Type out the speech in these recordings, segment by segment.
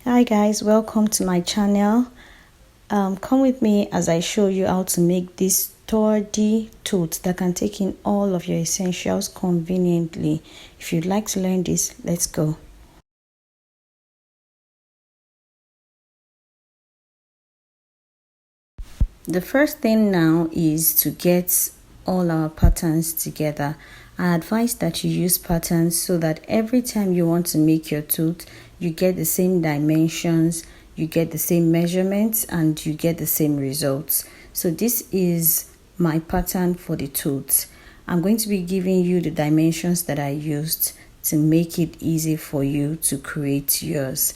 Hi guys, welcome to my channel. Come with me as I show you how to make this sturdy tote that can take in all of your essentials conveniently. If you'd like to learn this, let's go. The first thing now is to get all our patterns together. I advise that you use patterns so that every time you want to make your tote, you get the same dimensions, you get the same measurements, and you get the same results. So this is my pattern for the tote. I'm going to be giving you the dimensions that I used to make it easy for you to create yours.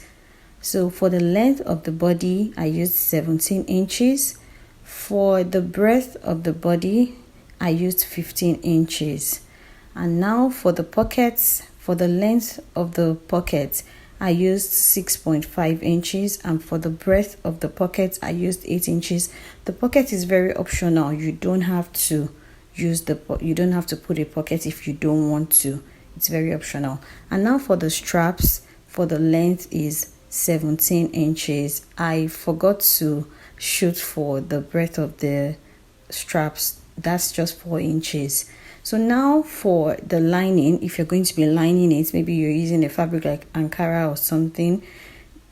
So for the length of the body, I used 17 inches. For the breadth of the body, I used 15 inches. And now for the pockets, for the length of the pocket, I used 6.5 inches. And for the breadth of the pocket, I used 8 inches. The pocket is very optional. You don't have to put a pocket if you don't want to. It's very optional. And now for the straps, for the length is 17 inches. I forgot to shoot for the breadth of the straps. That's just 4 inches. So now for the lining, if you're going to be lining it, maybe you're using a fabric like Ankara or something,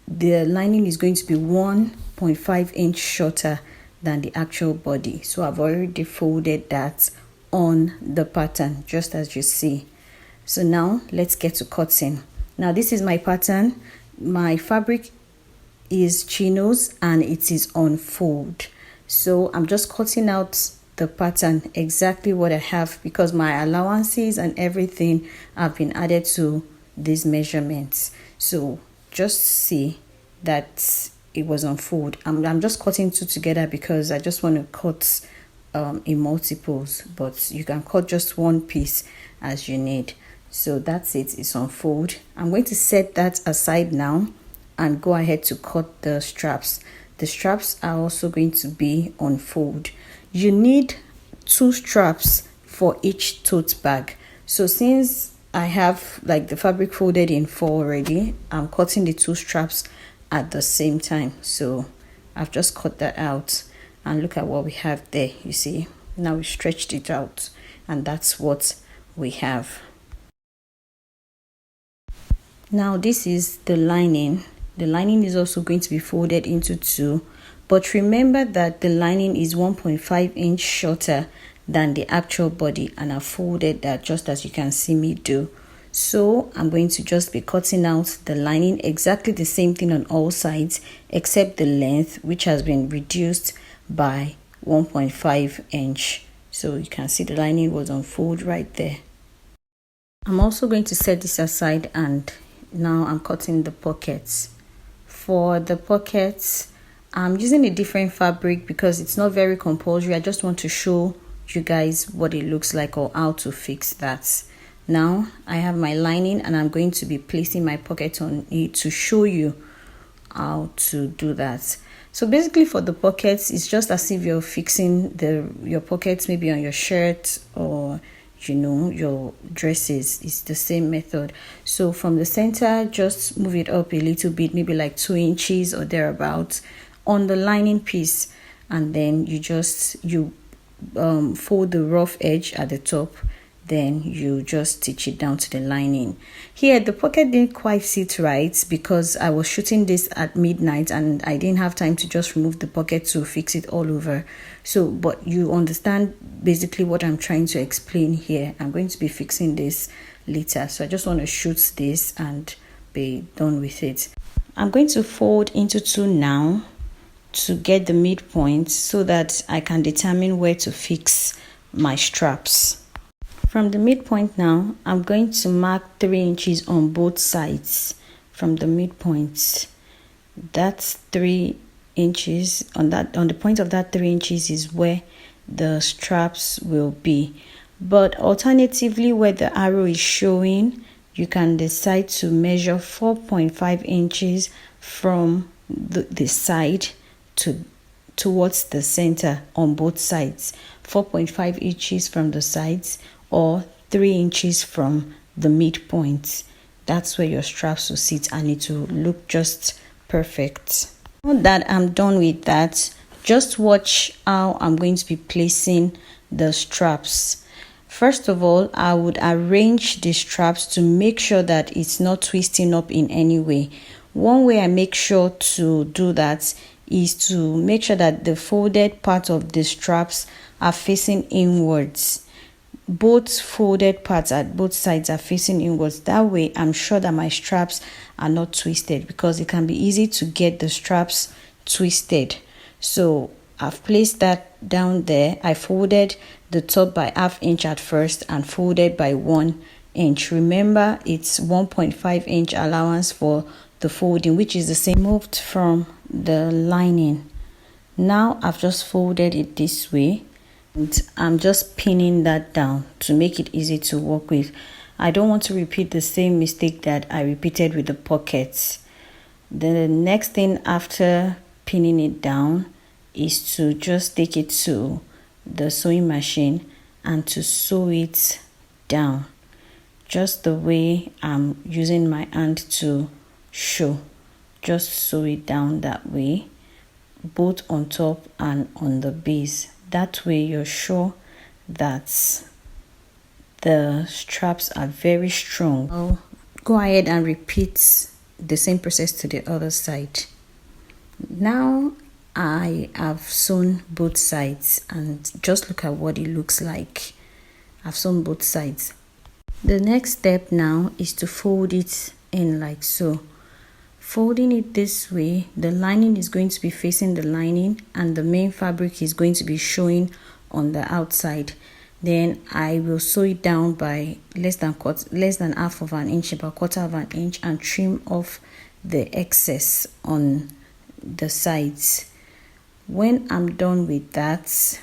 the lining is going to be 1.5 inch shorter than the actual body. So I've already folded that on the pattern, just as you see. So now let's get to cutting. Now this is my pattern. My fabric is chinos and it is on fold. So I'm just cutting out the pattern exactly what I have because my allowances and everything have been added to these measurements. So just see that it was on fold. I'm just cutting two together because I just want to cut in multiples, but you can cut just one piece as you need. So that's it, it's on fold. I'm going to set that aside now and go ahead to cut the straps. The straps are also going to be on fold. You need 2 straps for each tote bag. So since I have like the fabric folded in 4 already, I'm cutting the 2 straps at the same time. So I've just cut that out and look at what we have there. You see, now we stretched it out and that's what we have. Now this is the lining. The lining is also going to be folded into 2, but remember that the lining is 1.5 inch shorter than the actual body, and I folded that just as you can see me do. So I'm going to just be cutting out the lining, exactly the same thing on all sides except the length, which has been reduced by 1.5 inch. So you can see the lining was on fold right there. I'm also going to set this aside and now I'm cutting the pockets. For the pockets, I'm using a different fabric because it's not very compulsory. I just want to show you guys what it looks like or how to fix that. Now I have my lining and I'm going to be placing my pocket on it to show you how to do that. So basically for the pockets, it's just as if you're fixing your pockets maybe on your shirt or your dresses. It's the same method. So from the center, just move it up a little bit, maybe like 2 inches or thereabouts on the lining piece, and then you fold the rough edge at the top, then you just stitch it down to the lining. Here the pocket didn't quite sit right because I was shooting this at midnight and I didn't have time to just remove the pocket to fix it all over. So but you understand basically what I'm trying to explain here. I'm going to be fixing this later, so I just want to shoot this and be done with it. I'm going to fold into 2 now to get the midpoint so that I can determine where to fix my straps. From the midpoint now, I'm going to mark 3 inches on both sides from the midpoint. That's 3 inches. On the point of that 3 inches is where the straps will be. But alternatively, where the arrow is showing, you can decide to measure 4.5 inches from the side towards the center on both sides. 4.5 inches from the sides or 3 inches from the midpoint. That's where your straps will sit and it will look just perfect. Now that I'm done with that, just watch how I'm going to be placing the straps. First of all, I would arrange the straps to make sure that it's not twisting up in any way. One way I make sure to do that is to make sure that the folded part of the straps are facing inwards. Both folded parts at both sides are facing inwards. That way I'm sure that my straps are not twisted, because it can be easy to get the straps twisted. So I've placed that down there. I folded the top by 1/2 inch at first and folded by 1 inch. Remember, it's 1.5 inch allowance for the folding, which is the same moved from the lining. Now I've just folded it this way, and I'm just pinning that down to make it easy to work with. I don't want to repeat the same mistake that I repeated with the pockets. The next thing after pinning it down is to just take it to the sewing machine and to sew it down, just the way I'm using my hand to show. Just sew it down that way, both on top and on the base. That way you're sure that the straps are very strong. I'll go ahead and repeat the same process to the other side. Now I have sewn both sides, and just look at what it looks like. I've sewn both sides. The next step now is to fold it in like so. Folding it this way, the lining is going to be facing the lining and the main fabric is going to be showing on the outside. Then I will sew it down by less than 1/2 of an inch, about 1/4 of an inch, and trim off the excess on the sides. When I'm done with that,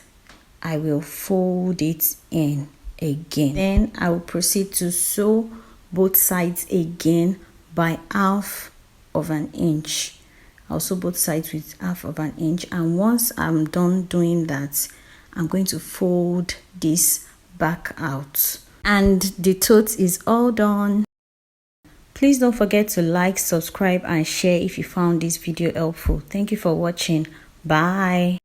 I will fold it in again. Then I will proceed to sew both sides again by 1/2 of an inch. I'll sew both sides with 1/2 of an inch, and once I'm done doing that, I'm going to fold this back out, and the tote is all done. Please don't forget to like, subscribe, and share if you found this video helpful. Thank you for watching. Bye.